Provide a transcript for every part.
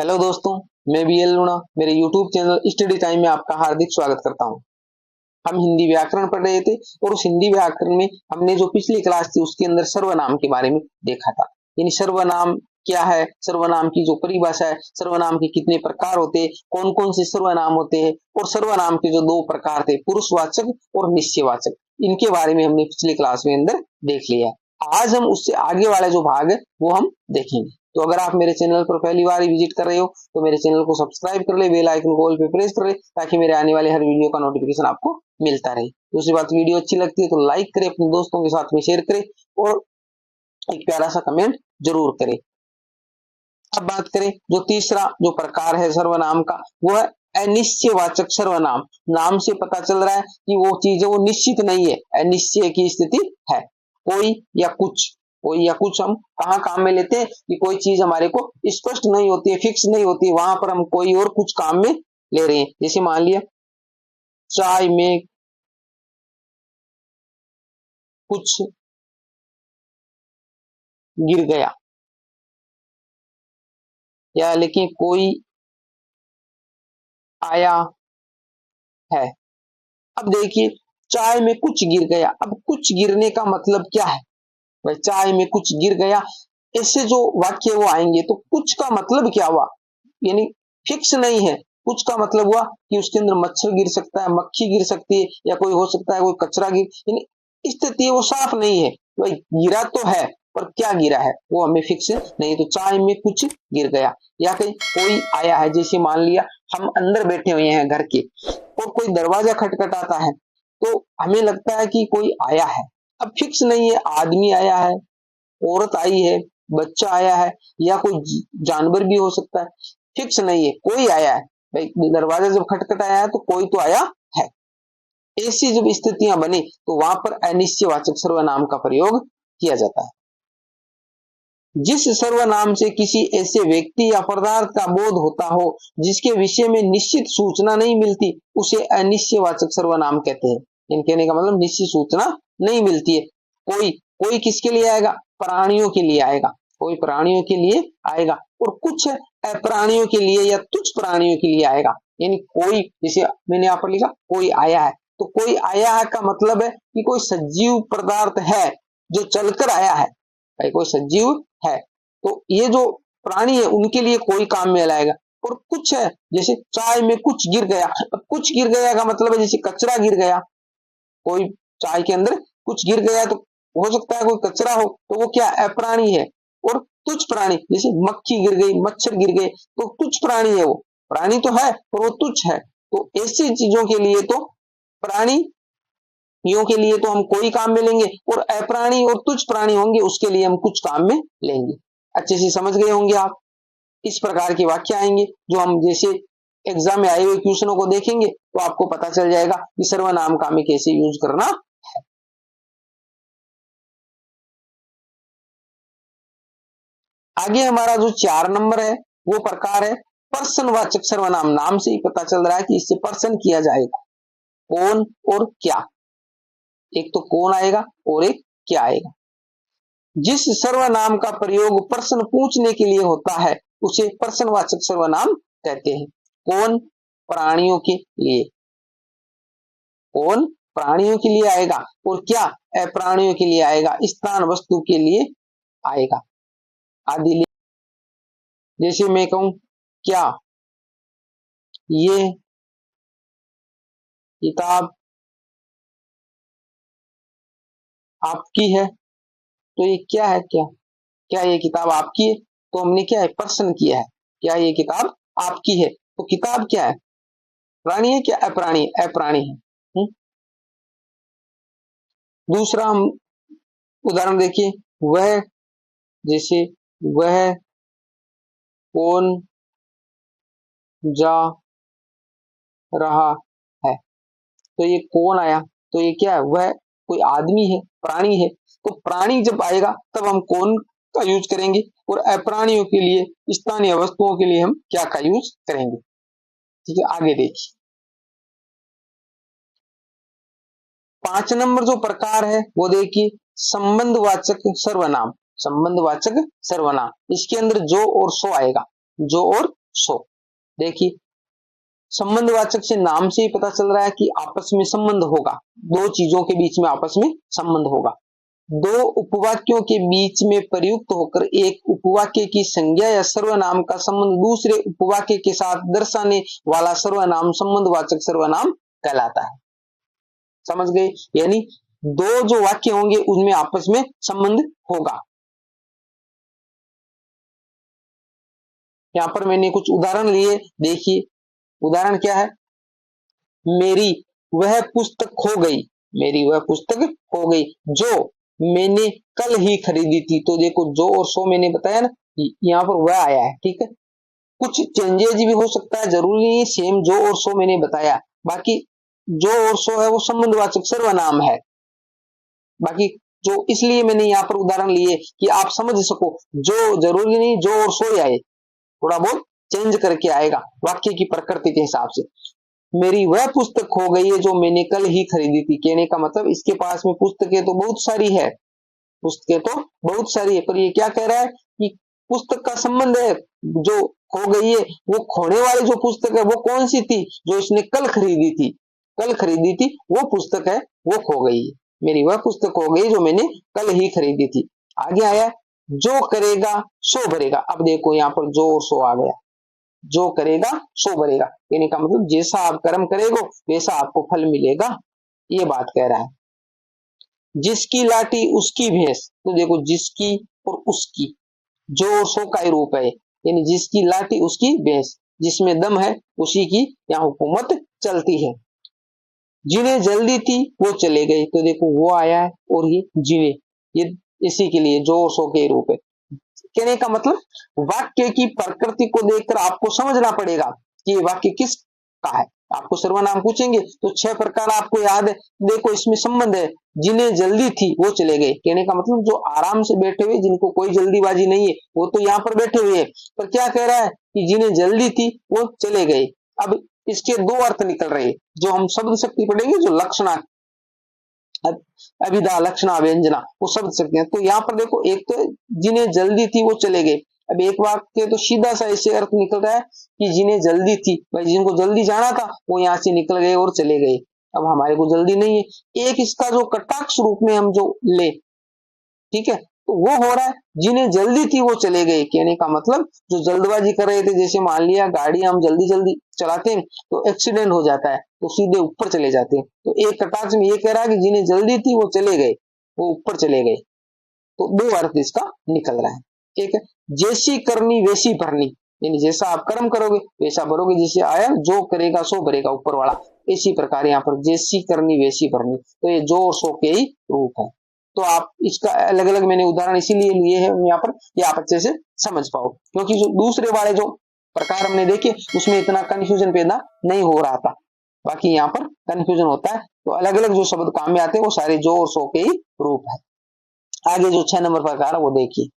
Hello दोस्तों, मैं BL लूणा मेरे यूट्यूब चैनल स्टडी टाइम में आपका हार्दिक स्वागत करता हूं। हम हिंदी व्याकरण पढ़ रहे थे और उस हिंदी व्याकरण में हमने जो पिछली क्लास थी उसके अंदर सर्वनाम के बारे में देखा था। यानी सर्वनाम क्या है, सर्वनाम की जो परिभाषा है, सर्वनाम के कितने प्रकार होते हैं, कौन कौन से सर्वनाम होते हैं और सर्वनाम के जो दो प्रकार थे, पुरुषवाचक और निश्चयवाचक, इनके बारे में हमने पिछली क्लास में अंदर देख लिया। आज हम उससे आगे वाला जो भाग है वो हम देखेंगे। तो अगर आप मेरे चैनल पर पहली बार विजिट कर रहे हो तो मेरे चैनल को सब्सक्राइब कर ले, बेल आइकन को ऑल पे प्रेस कर ले ताकि मेरे आने वाले हर वीडियो का नोटिफिकेशन आपको मिलता रहे। दूसरी बात, वीडियो अच्छी लगती है तो लाइक करें, अपने दोस्तों के साथ में शेयर करें और एक प्यारा सा कमेंट जरूर करें। अब बात करें जो तीसरा जो प्रकार है सर्वनाम का, वो है अनिश्चयवाचक सर्वनाम। नाम से पता चल रहा है कि वो चीज है वो निश्चित नहीं है, अनिश्चय की स्थिति है। कोई या कुछ हम कहाँ काम में लेते हैं कि कोई चीज हमारे को स्पष्ट नहीं होती है, फिक्स नहीं होती है, वहां पर हम कोई और कुछ काम में ले रहे हैं। जैसे मान लिया चाय में कुछ गिर गया, या लेकिन कोई आया है। अब देखिए चाय में कुछ गिर गया, अब कुछ गिरने का मतलब क्या है भाई? चाय में कुछ गिर गया, ऐसे जो वाक्य वो आएंगे तो कुछ का मतलब क्या हुआ, यानी फिक्स नहीं है। कुछ का मतलब हुआ कि उसके अंदर मच्छर गिर सकता है, मक्खी गिर सकती है, या कोई हो सकता है कोई कचरा गिर, यानी स्थिति वो साफ नहीं है भाई। गिरा तो है पर क्या गिरा है वो हमें फिक्स नहीं। तो चाय में कुछ गिर गया, या कहीं कोई आया है। जैसे मान लिया हम अंदर बैठे हुए हैं घर के और कोई दरवाजा खटखटाता है तो हमें लगता है कि कोई आया है। अब फिक्स नहीं है, आदमी आया है, औरत आई है, बच्चा आया है, या कोई जानवर भी हो सकता है। फिक्स नहीं है, कोई आया है भाई। दरवाजा जब खटखटाया है तो कोई तो आया है। ऐसी जब स्थितियां बने तो वहां पर अनिश्चयवाचक सर्वनाम का प्रयोग किया जाता है। जिस सर्वनाम से किसी ऐसे व्यक्ति या पदार्थ का बोध होता हो जिसके विषय में निश्चित सूचना नहीं मिलती, उसे अनिश्चयवाचक सर्वनाम कहते हैं। इन कहने का मतलब निश्चित सूचना नहीं मिलती है। कोई कोई किसके लिए आएगा? प्राणियों के लिए आएगा, कोई प्राणियों के लिए आएगा, और कुछ अप्राणियों के लिए या तुच्छ प्राणियों के लिए आएगा। यानी कोई, जैसे मैंने यहाँ पर लिखा कोई आया है, तो कोई आया है का मतलब है कि कोई सजीव पदार्थ है जो चलकर आया है भाई, कोई सजीव है। तो ये जो प्राणी है उनके लिए कोई काम में लाएगा। और कुछ है, जैसे चाय में कुछ गिर गया, अब कुछ गिर गया का मतलब है जैसे कचरा गिर गया, कोई चाय के अंदर कुछ गिर गया तो हो सकता है कोई कचरा हो, तो वो क्या अप्राणी है। और तुच्छ प्राणी, जैसे मक्खी गिर गई, मच्छर गिर गए, तो तुच्छ प्राणी है। वो प्राणी तो है पर वो तुच्छ है। तो ऐसी चीजों के लिए तो प्राणियों के लिए तो हम कोई काम में लेंगे, और अप्राणी और तुच्छ प्राणी होंगे उसके लिए हम कुछ काम में लेंगे। अच्छे से समझ गए होंगे आप। इस प्रकार के वाक्य आएंगे जो हम जैसे एग्जाम में आए हुए क्वेश्चनों को देखेंगे तो आपको पता चल जाएगा कि सर्वनाम का हमें कैसे यूज करना है। आगे हमारा जो 4 नंबर है वो प्रकार है पर्सनवाचक सर्वनाम। नाम से ही पता चल रहा है कि इससे पर्सन किया जाएगा। कौन और क्या, एक तो कौन आएगा और एक क्या आएगा। जिस सर्वनाम का प्रयोग प्रश्न पूछने के लिए होता है उसे प्रश्नवाचक सर्वनाम कहते हैं। कौन प्राणियों के लिए, कौन प्राणियों के लिए आएगा, और क्या अप्राणियों के लिए आएगा, स्थान वस्तु के लिए आएगा आदि। जैसे मैं कहूं क्या ये किताब आपकी है, तो ये क्या है, क्या ये किताब आपकी है, तो हमने क्या है प्रश्न किया है, क्या ये किताब आपकी है। तो किताब क्या है, प्राणी है क्या अप्राणी है? अप्राणी है। दूसरा हम उदाहरण देखिए, वह, जैसे वह कौन जा रहा है, तो ये कौन आया, तो ये क्या है, वह कोई आदमी है, प्राणी है। तो प्राणी जब आएगा तब हम कौन का यूज करेंगे, और अप्राणियों के लिए, स्थानीय वस्तुओं के लिए हम क्या का यूज करेंगे। ठीक है, आगे देखिए 5 नंबर जो प्रकार है वो देखिए संबंधवाचक सर्वनाम। संबंधवाचक सर्वनाम, इसके अंदर जो और सो आएगा, जो और सो। देखिए संबंधवाचक से नाम से ही पता चल रहा है कि आपस में संबंध होगा, दो चीजों के बीच में आपस में संबंध होगा। दो उपवाक्यों के बीच में प्रयुक्त होकर एक उपवाक्य की संज्ञा या सर्वनाम का संबंध दूसरे उपवाक्य के साथ दर्शाने वाला सर्वनाम संबंधवाचक सर्वनाम कहलाता है। समझ गए? यानी दो जो वाक्य होंगे उनमें आपस में संबंध होगा। यहां पर मैंने कुछ उदाहरण लिए, देखिए उदाहरण क्या है। मेरी वह पुस्तक खो गई, मेरी वह पुस्तक खो गई जो मैंने कल ही खरीदी थी। तो देखो जो और सो मैंने बताया ना, यहाँ पर वह आया है, ठीक है। कुछ चेंजेस भी हो सकता है, जरूरी नहीं सेम जो और सो मैंने बताया। बाकी जो और सो है वो संबंधवाचक सर्वनाम है। बाकी जो इसलिए मैंने यहाँ पर उदाहरण लिए कि आप समझ सको, जो जरूरी नहीं जो और सो ही आए, थोड़ा बहुत चेंज करके आएगा वाक्य की प्रकृति के हिसाब से। मेरी वह पुस्तक खो गई है जो मैंने कल ही खरीदी थी, कहने का मतलब इसके पास में पुस्तकें तो बहुत सारी है, पुस्तकें तो बहुत सारी है, पर ये क्या कह रहा है कि पुस्तक का संबंध है, जो खो गई है वो खोने वाली जो पुस्तक है वो कौन सी थी, जो इसने कल खरीदी थी, कल खरीदी थी वो पुस्तक है वो खो गई है। मेरी वह पुस्तक खो गई जो मैंने कल ही खरीदी थी। आगे आया जो करेगा सो भरेगा। अब देखो यहाँ पर जो और सो आ गया, जो करेगा सो भरेगा, यानी का मतलब जैसा आप कर्म करेगो वैसा आपको फल मिलेगा, ये बात कह रहा है। जिसकी लाठी उसकी भैंस, तो देखो जिसकी और उसकी जो और सो का ही रूप है, यानी जिसकी लाठी उसकी भैंस, जिसमें दम है उसी की यहाँ हुकूमत चलती है। जिन्हें जल्दी थी वो चले गए, तो देखो वो आया है और ये जिन्हें, ये इसी के लिए जो और सो के रूप है। कहने का मतलब वाक्य की प्रकृति को देखकर आपको समझना पड़ेगा कि ये वाक्य किस का है। आपको सर्वनाम पूछेंगे तो 6 प्रकार आपको याद है, देखो इसमें संबंध है। जिन्हें जल्दी थी वो चले गए, कहने का मतलब जो आराम से बैठे हुए, जिनको कोई जल्दीबाजी नहीं है, वो तो यहाँ पर बैठे हुए हैं। पर क्या कह रहा है कि जिन्हें जल्दी थी वो चले गए। अब इसके दो अर्थ निकल रहे हैं, जो हम शब्द शक्ति पढ़ेंगे, जो लक्षणा अभिधा लक्षणा व्यंजना वो शब्द शक्ति है। तो यहाँ पर देखो एक तो जिन्हें जल्दी थी वो चले गए। अब एक वाक्य तो सीधा सा ऐसे अर्थ निकल रहा है कि जिन्हें जल्दी थी, भाई जिनको जल्दी जाना था वो यहाँ से निकल गए और चले गए। अब हमारे को जल्दी नहीं है। एक इसका जो कटाक्ष रूप में हम जो ले, ठीक है, तो वो हो रहा है जिन्हें जल्दी थी वो चले गए, कहने का मतलब जो जल्दबाजी कर रहे थे, जैसे मान लिया गाड़ी हम जल्दी जल्दी चलाते हैं तो एक्सीडेंट हो जाता है तो सीधे ऊपर चले जाते हैं। तो एक कटाक्ष में ये कह रहा है कि जिन्हें जल्दी थी वो चले गए, वो ऊपर चले गए। तो दो अर्थ इसका निकल रहा है, ठीक है। जैसी करनी वैसी भरनी, यानी जैसा आप कर्म करोगे वैसा भरोगे, जैसे आया जो करेगा सो भरेगा ऊपर वाला, इसी प्रकार यहाँ पर जैसी करनी वैसी भरनी, तो ये जो और सो के ही रूप है। तो आप इसका अलग अलग मैंने उदाहरण इसीलिए लिए हैं यहाँ पर कि आप अच्छे से समझ पाओ, क्योंकि जो दूसरे वाले जो प्रकार हमने देखे उसमें इतना कंफ्यूजन पैदा नहीं हो रहा था। बाकी यहाँ पर कंफ्यूजन होता है, तो अलग अलग जो शब्द काम में आते हैं वो सारे जो और सो के ही रूप है। आगे जो 6 नंबर प्रकार है वो देखिए।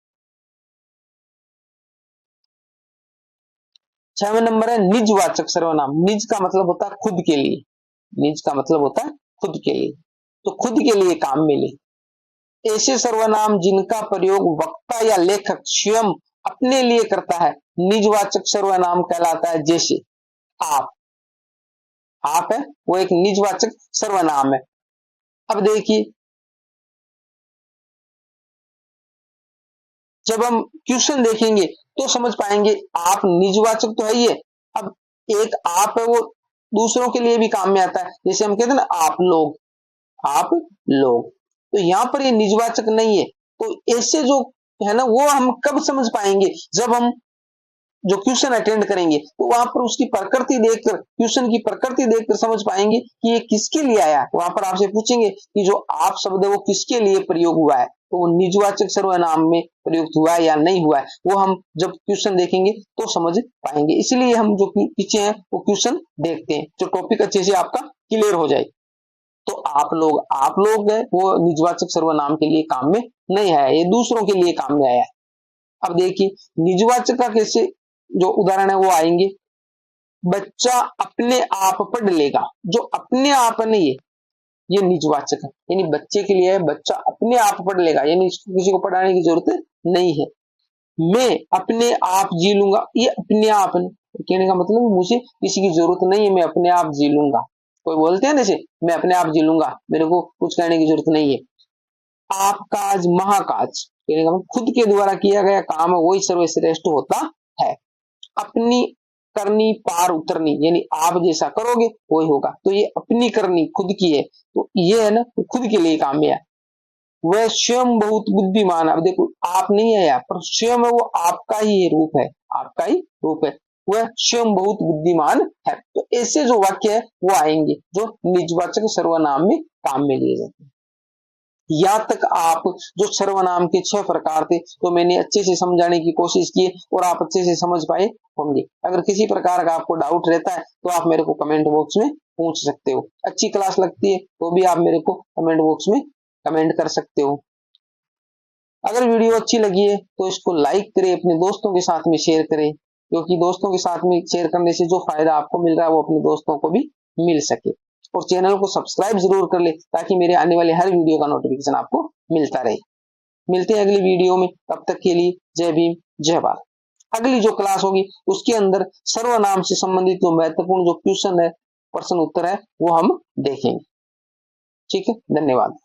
6वां नंबर है निजवाचक सर्वनाम। निज का मतलब होता है खुद के लिए, निज का मतलब होता है खुद के लिए, तो खुद के लिए काम में ले। ऐसे सर्वनाम जिनका प्रयोग वक्ता या लेखक स्वयं अपने लिए करता है निजवाचक सर्वनाम कहलाता है। जैसे आप है वो एक निजवाचक सर्वनाम है। अब देखिए जब हम क्वेश्चन देखेंगे तो समझ पाएंगे, आप निजवाचक तो है ही है। अब एक आप है वो दूसरों के लिए भी काम में आता है, जैसे हम कहते हैं ना आप लोग, तो यहाँ पर ये निजवाचक नहीं है। तो ऐसे जो है ना वो हम कब समझ पाएंगे, जब हम जो क्वेश्चन अटेंड करेंगे तो वहां पर उसकी प्रकृति देखकर, क्वेश्चन की प्रकृति देखकर समझ पाएंगे कि ये किसके लिए आया। वहां पर आपसे पूछेंगे कि जो आप शब्द है वो किसके लिए प्रयोग हुआ है, तो वो निजवाचक सर्वनाम में प्रयुक्त हुआ है या नहीं हुआ है, वो हम जब क्वेश्चन देखेंगे तो समझ पाएंगे। इसलिए हम जो पीछे हैं वो क्वेश्चन देखते हैं, जो टॉपिक अच्छे से आपका क्लियर हो जाए। तो आप लोग है वो निजवाचक सर्वनाम के लिए काम में नहीं आया, ये दूसरों के लिए काम में आया है। अब देखिए निजवाचक का कैसे जो उदाहरण है वो आएंगे। बच्चा अपने आप पढ़ लेगा, जो अपने आप नहीं है ये निजवाचक है, यानी बच्चे के लिए है बच्चा अपने आप पढ़ लेगा, यानी इसको किसी को पढ़ाने की जरूरत नहीं है। मैं अपने आप जी लूंगा, ये अपने आप नहीं, कहने का मतलब मुझे किसी की जरूरत नहीं है, मैं अपने आप जी लूंगा। कोई बोलते हैं जैसे मैं अपने आप जी लूंगा, मेरे को कुछ कहने की जरूरत नहीं है। आपकाज महाकाज, कहने का मतलब खुद के द्वारा किया गया काम है वही सर्वश्रेष्ठ होता है। अपनी करनी पार उतरनी, यानी आप जैसा करोगे वही होगा। तो ये अपनी करनी खुद की है, तो ये है ना खुद के लिए काम है। वह स्वयं बहुत बुद्धिमान, अब देखो आप नहीं है यहाँ पर, स्वयं है वो आपका ही रूप है, आपका ही रूप है। वह स्वयं बहुत बुद्धिमान है। तो ऐसे जो वाक्य है वो आएंगे जो निजवाचक सर्वनाम में काम में लिए जाते हैं। यहाँ तक आप जो सर्वनाम के 6 प्रकार थे तो मैंने अच्छे से समझाने की कोशिश की और आप अच्छे से समझ पाए होंगे। अगर किसी प्रकार का आपको डाउट रहता है तो आप मेरे को कमेंट बॉक्स में पूछ सकते हो। अच्छी क्लास लगती है तो भी आप मेरे को कमेंट बॉक्स में कमेंट कर सकते हो। अगर वीडियो अच्छी लगी है तो इसको लाइक करें, अपने दोस्तों के साथ में शेयर करें, क्योंकि दोस्तों के साथ में शेयर करने से जो फायदा आपको मिल रहा है वो अपने दोस्तों को भी मिल सके। और चैनल को सब्सक्राइब जरूर कर ले ताकि मेरे आने वाले हर वीडियो का नोटिफिकेशन आपको मिलता रहे। मिलते हैं अगली वीडियो में, तब तक के लिए जय भीम जय भारत। अगली जो क्लास होगी उसके अंदर सर्वनाम से संबंधित जो महत्वपूर्ण जो क्वेश्चन है, प्रश्न उत्तर है, वो हम देखेंगे। ठीक है, धन्यवाद।